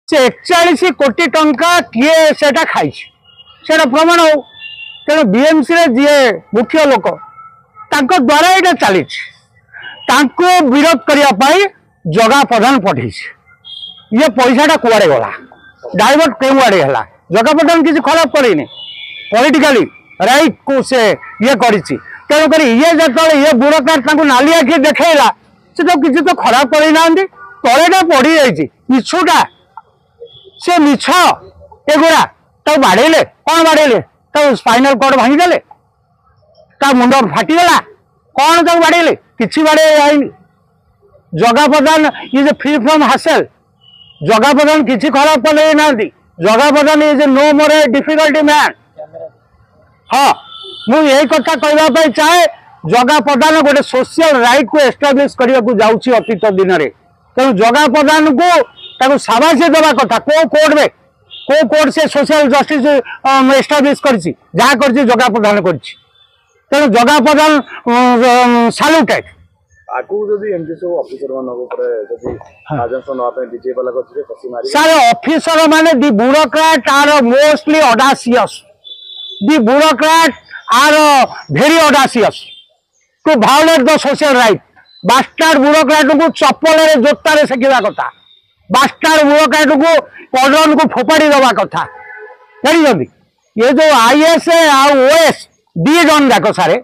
से 41 कोटी टंका किए सेटा खाई सेटा प्रमाण हो तेणु बीएमसी रे जी मुख्य लोक द्वारा ये चली विरोध करने जगा प्रधान पठे ये पैसाटा कुआड़े गला डाइवर्ट क्यों आड़े है जगा प्रधान किसी खराब करनी पॉलिटिकली राइट को से ये करी तेणुक ये जो ये ब्यूरोक्राट नाली आखि देखला से तो किसी तो खराब करना तलेटा पड़ी जाइए मिछुटा से मिछ एगुड़ा तक बाड़े कौन बाड़े स्पाइनल कॉर्ड भांगीदे मुंड फाटीगला कौन तक बाड़े कि बाड़े आईनी Jaga Pradhan is free from hassle Jaga Pradhan किसी खराब कले ना Jaga Pradhan is no more a difficulty man. हाँ मुझे कथा कहवाई चाहे जगा प्रधान गोटे सोशल राइट को एस्टाब्लिश करने को जाऊँगी अतीत दिन में तेणु जगा प्रधान को साबासी देवा कथा को कोर्ट से सोशल जस्टिस एस्टाब्लिश कर जगा प्रधान कर तेणु जगा प्रधान साल्यूटेड सर ऑफिसर माने the bureaucrat are mostly audacious the bureaucrat are very audacious to violate the social right bastard bureaucrat को चप्पल जोतार सेकिवा कथा बास्टार्ड ब्यूरोक्रेट को पौडन को फोपाड़ी दवा कथा जानी ये जो आईएएस ओएस दी जन जाक सारे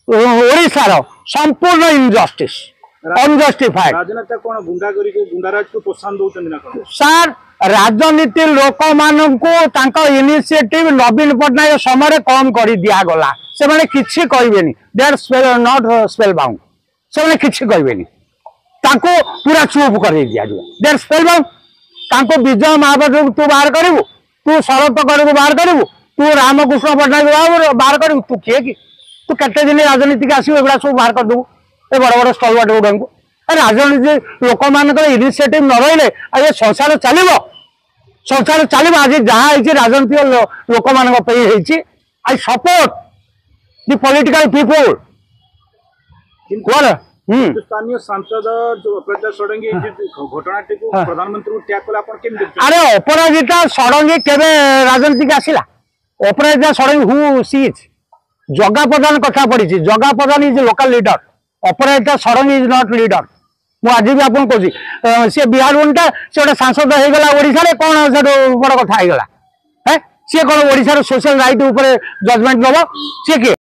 ओडिशार संपूर्ण इनजस्टिस अनजस्टिफाइड सर राजनीति लोक मानू इनिशिएटिव नवीन पट्टनायक समय कम कर दिगला से मैंने किसी कहे they are not spell bound से किसी कहे पूरा चुप कर दिया they are spell bound Vijay Mahapatra तू बाहर करू तू शरत करू बाहर करू तू रामकृष्ण पट्टनायक बाहर करू तू किए कि तू केते दिन राजनीति आसो एगुड़ा सब बाहर करदे ए बड़ बड़ स्टलवार्ट गुड़ा को राजनीति लोक मान इनिशिएटिव न रही ये संसार चलो आज जहाँ राजनीतिक लोक मान I support the political people स्थानीय सांसद जो अपराजिता षडंगी घटनाटी को प्रधानमंत्री को टैग कला आपण केम देखते अरे अपराजिता षडंगी केबे राजनीति आसिला Aparajita Sarangi who she is Jaga Pradhan कथा पड़ी Jaga Pradhan is local leader Aparajita Sarangi is not leader मुझे आज भी आपको कहूँ सी बिहार उनटा से गोटे सांसद होगा ओडिशा कौन से बड़ कथा है सी कौन ओडिशा सोशल राइट ऊपर जजमेंट दब सी किए